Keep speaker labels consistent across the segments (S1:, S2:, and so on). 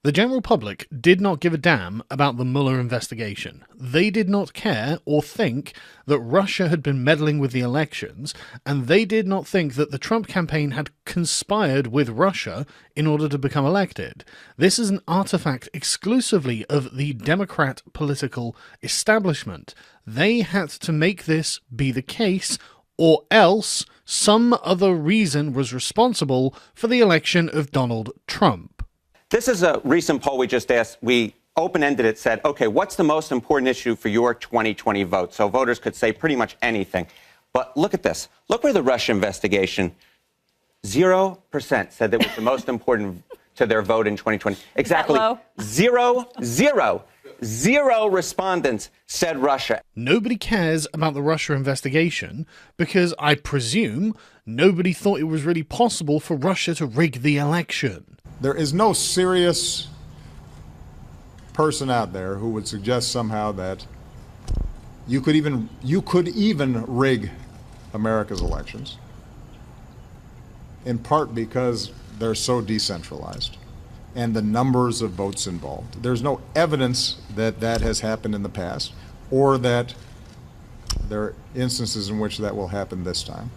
S1: The general public did not give a damn about the Mueller investigation. They did not care or think that Russia had been meddling with the elections, and they did not think that the Trump campaign had conspired with Russia in order to become elected. This is an artifact exclusively of the Democrat political establishment. They had to make this be the case, or else some other reason was responsible for the election of Donald Trump.
S2: This is a recent poll we just asked. We open-ended it, said, okay, what's the most important issue for your 2020 vote? So voters could say pretty much anything. But look at this. Look where the Russia investigation, 0% said that was the most important to their vote in 2020. Exactly. Zero respondents said Russia.
S1: Nobody cares about the Russia investigation because I presume nobody thought it was really possible for Russia to rig the election.
S3: There is no serious person out there who would suggest somehow that you could even rig America's elections, in part because they're so decentralized and the numbers of votes involved. There's no evidence that that has happened in the past or that there are instances in which that will happen this time.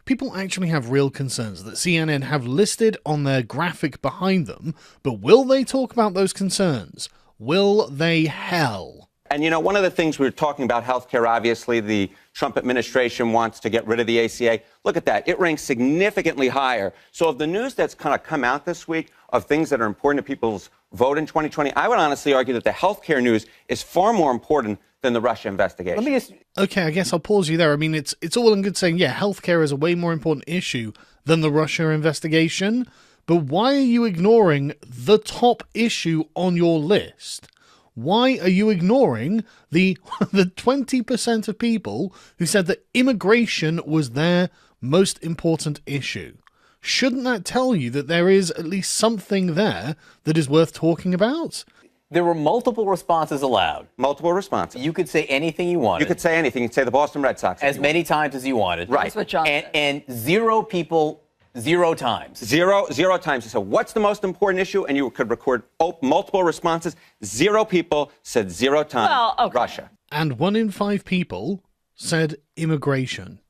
S1: People actually have real concerns that CNN have listed on their graphic behind them, but will they talk about those concerns? Will they hell?
S2: And, you know, one of the things we were talking about, healthcare, obviously, the Trump administration wants to get rid of the ACA. Look at that. It ranks significantly higher. So of the news that's kind of come out this week of things that are important to people's vote in 2020, I would honestly argue that the healthcare news is far more important than the Russia investigation.
S1: Okay, I guess I'll pause you there. I mean, it's all in good saying, yeah, healthcare is a way more important issue than the Russia investigation, but why are you ignoring the top issue on your list? Why are you ignoring the 20% of people who said that immigration was their most important issue? Shouldn't that tell you that there is at least something there that is worth talking about?
S4: There were multiple responses allowed.
S2: Multiple responses.
S4: You could say anything you wanted.
S2: You could say anything. You could say the Boston Red Sox.
S4: As many times as you wanted.
S2: Right.
S5: That's what John said.
S4: And zero people, zero times.
S2: Zero times. You said, what's the most important issue? And you could record multiple responses. Zero people said 0 times Russia.
S1: And 1 in 5 people said immigration.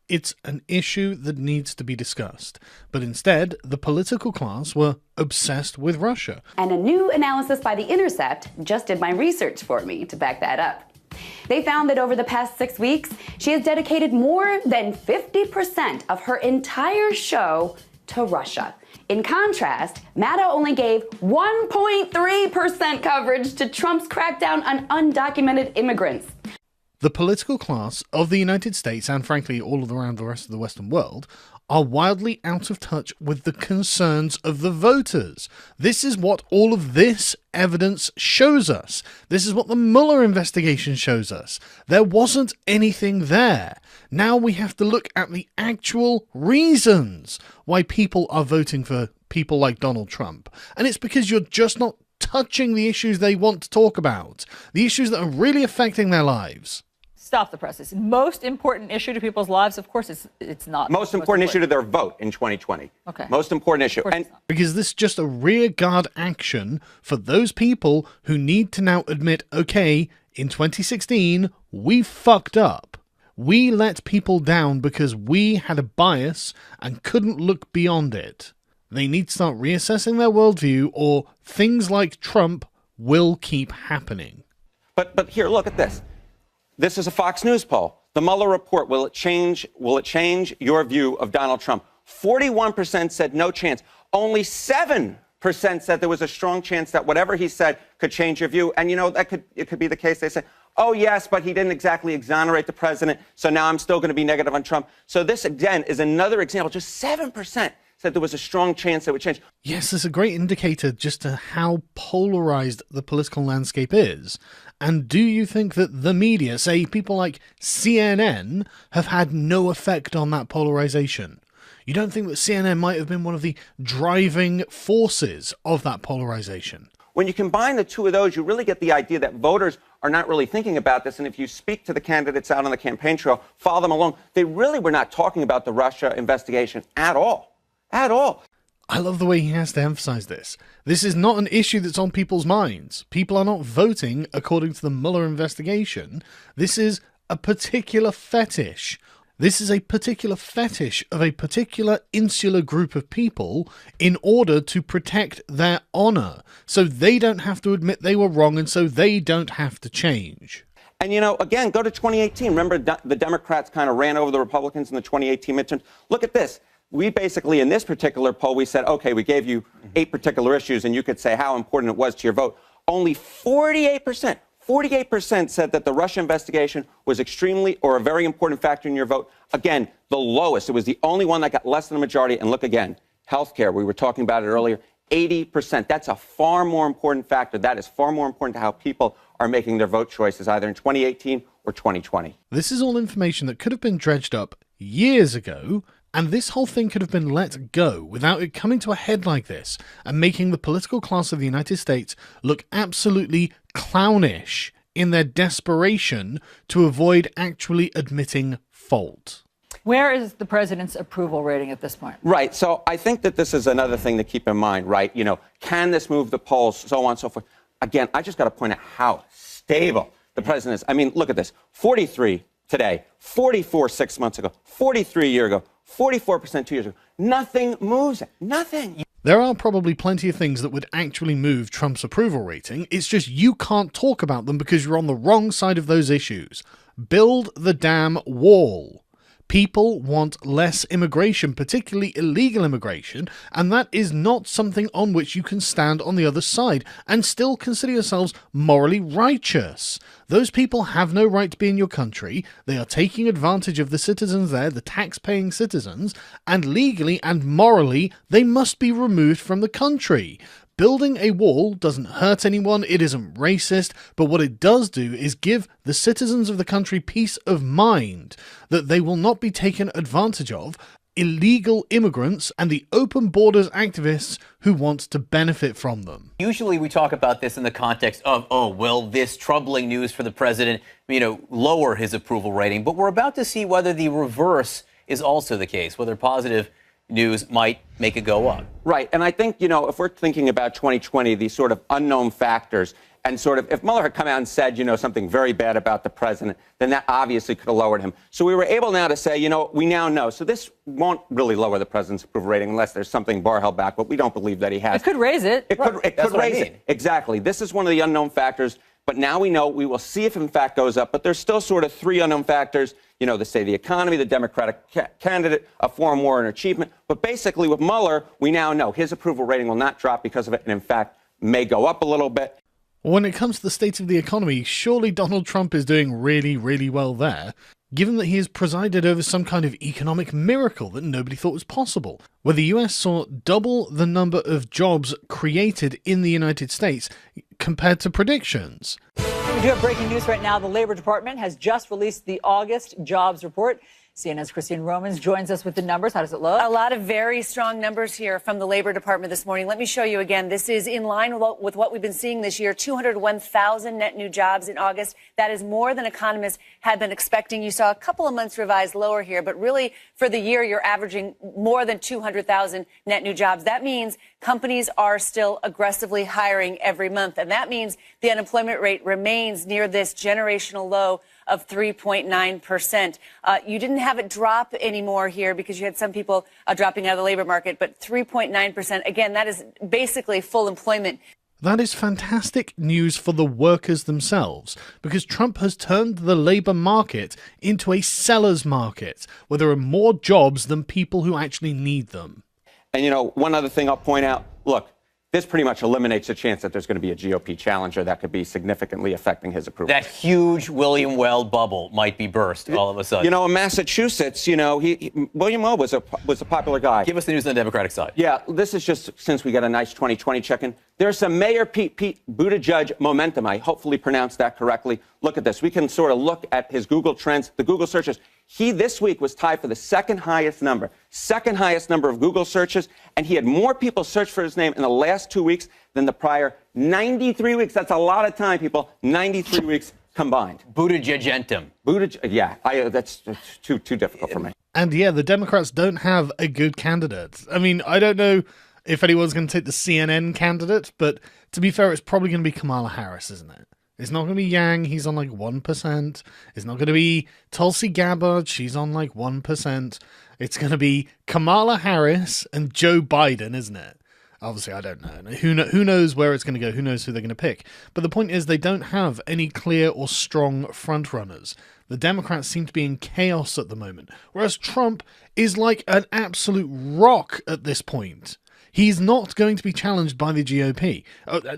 S1: It's an issue that needs to be discussed. But instead, the political class were obsessed with Russia.
S6: And a new analysis by The Intercept just did my research for me to back that up. They found that over the past 6 weeks, she has dedicated more than 50% of her entire show to Russia. In contrast, Maddow only gave 1.3% coverage to Trump's crackdown on undocumented immigrants.
S1: The political class of the United States, and frankly all around the rest of the Western world, are wildly out of touch with the concerns of the voters. This is what all of this evidence shows us. This is what the Mueller investigation shows us. There wasn't anything there. Now we have to look at the actual reasons why people are voting for people like Donald Trump. And it's because you're just not touching the issues they want to talk about, the issues that are really affecting their lives.
S5: Stop the presses. Most important issue to people's lives, of course, it's not.
S2: Most important issue to their vote in 2020.
S5: Okay.
S2: Most important issue.
S5: And
S1: because this is just a rearguard action for those people who need to now admit, okay, in 2016, we fucked up. We let people down because we had a bias and couldn't look beyond it. They need to start reassessing their worldview, or things like Trump will keep happening.
S2: But here, look at this. This is a Fox News poll. The Mueller report, will it change your view of Donald Trump? 41% said no chance. Only 7% said there was a strong chance that whatever he said could change your view. And, you know, it could be the case. They say, oh, yes, but he didn't exactly exonerate the president, so now I'm still going to be negative on Trump. So this, again, is another example. Just 7% said there was a strong chance it would change.
S1: Yes, it's a great indicator just to how polarized the political landscape is. And do you think that the media, say people like CNN, have had no effect on that polarization? You don't think that CNN might have been one of the driving forces of that polarization?
S2: When you combine the two of those, you really get the idea that voters are not really thinking about this. And if you speak to the candidates out on the campaign trail, follow them along, they really were not talking about the Russia investigation at all. At all.
S1: I love the way he has to emphasize this. This is not an issue that's on people's minds. People are not voting according to the Mueller investigation. This is a particular fetish. This is a particular fetish of a particular insular group of people in order to protect their honor. So they don't have to admit they were wrong, and so they don't have to change.
S2: And, again, go to 2018. Remember, the Democrats kind of ran over the Republicans in the 2018 midterms? Look at this. We basically, in this particular poll, we said, okay, we gave you 8 particular issues, and you could say how important it was to your vote. Only 48% said that the Russia investigation was extremely or a very important factor in your vote. Again, the lowest. It was the only one that got less than a majority. And look again, healthcare. We were talking about it earlier. 80%. That's a far more important factor. That is far more important to how people are making their vote choices, either in 2018 or 2020.
S1: This is all information that could have been dredged up years ago, and this whole thing could have been let go without it coming to a head like this and making the political class of the United States look absolutely clownish in their desperation to avoid actually admitting fault.
S5: Where is the president's approval rating at this point?
S2: Right. So I think that this is another thing to keep in mind, right? Can this move the polls, so on and so forth? Again, I just got to point out how stable the president is. I mean, look at this. 43 today, 44 6 months ago, 43 a year ago, 44% 2 years ago. Nothing moves it. Nothing.
S1: There are probably plenty of things that would actually move Trump's approval rating. It's just you can't talk about them because you're on the wrong side of those issues. Build the damn wall. People want less immigration, particularly illegal immigration, and that is not something on which you can stand on the other side and still consider yourselves morally righteous. Those people have no right to be in your country. They are taking advantage of the citizens there, the tax-paying citizens, and legally and morally, they must be removed from the country. Building a wall doesn't hurt anyone, it isn't racist, but what it does do is give the citizens of the country peace of mind that they will not be taken advantage of, illegal immigrants and the open borders activists who want to benefit from them.
S4: Usually we talk about this in the context of, will this troubling news for the president, lower his approval rating? But we're about to see whether the reverse is also the case, whether positive news might make it go up.
S2: Right. And I think, if we're thinking about 2020, these sort of unknown factors, and sort of if Mueller had come out and said, something very bad about the president, then that obviously could have lowered him. So we were able now to say, we now know. So this won't really lower the president's approval rating unless there's something bar held back, but we don't believe that he has.
S5: It could raise it.
S2: It could raise it. Exactly. This is one of the unknown factors. But now we know. We will see if in fact goes up. But there's still sort of 3 unknown factors. They say the economy, the Democratic candidate, a foreign war and achievement. But basically with Mueller, we now know his approval rating will not drop because of it, and in fact may go up a little bit.
S1: When it comes to the state of the economy, surely Donald Trump is doing really, really well there, given that he has presided over some kind of economic miracle that nobody thought was possible, where the US saw double the number of jobs created in the United States compared to predictions.
S5: We do have breaking news right now. The Labor Department has just released the August jobs report. CNN's Christine Romans joins us with the numbers. How does it look?
S7: A lot of very strong numbers here from the Labor Department this morning. Let me show you again. This is in line with what we've been seeing this year. 201,000 net new jobs in August. That is more than economists had been expecting. You saw a couple of months revised lower here, but really for the year, you're averaging more than 200,000 net new jobs. That means companies are still aggressively hiring every month. And that means the unemployment rate remains near this generational low of 3.9%. You didn't have it drop anymore here because you had some people dropping out of the labor market, but 3.9%. Again, that is basically full employment.
S1: That is fantastic news for the workers themselves, because Trump has turned the labor market into a seller's market, where there are more jobs than people who actually need them.
S2: And, one other thing I'll point out, look, this pretty much eliminates the chance that there's going to be a GOP challenger that could be significantly affecting his approval.
S4: That huge William Weld bubble might be burst all of a sudden.
S2: In Massachusetts, William Weld was a popular guy.
S4: Give us the news on the Democratic side.
S2: Yeah, this is just since we got a nice 2020 check-in. There's some Mayor Pete Buttigieg momentum. I hopefully pronounced that correctly. Look at this. We can sort of look at his Google trends, the Google searches. He this week was tied for the second highest number of Google searches, and he had more people search for his name in the last 2 weeks than the prior 93 weeks. That's a lot of time, people. 93 weeks combined.
S4: Buttigiegentum.
S2: Yeah, that's too difficult for me.
S1: And yeah, the Democrats don't have a good candidate. I mean, I don't know if anyone's going to take the CNN candidate, but to be fair, it's probably going to be Kamala Harris, isn't it? It's not going to be Yang, he's on like 1%. It's not going to be Tulsi Gabbard, she's on like 1%. It's going to be Kamala Harris and Joe Biden, isn't it? Obviously, I don't know. Who knows where it's going to go? Who knows who they're going to pick? But the point is, they don't have any clear or strong frontrunners. The Democrats seem to be in chaos at the moment, whereas Trump is like an absolute rock at this point. He's not going to be challenged by the GOP.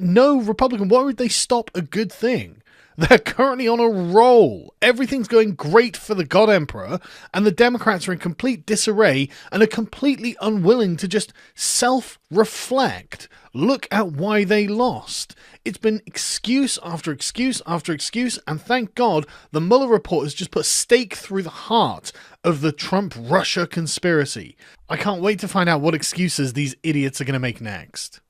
S1: No Republican, why would they stop a good thing? They're currently on a roll. Everything's going great for the God Emperor, and the Democrats are in complete disarray and are completely unwilling to just self-reflect. Look at why they lost. It's been excuse after excuse after excuse, and thank God the Mueller report has just put a stake through the heart of the Trump-Russia conspiracy. I can't wait to find out what excuses these idiots are going to make next.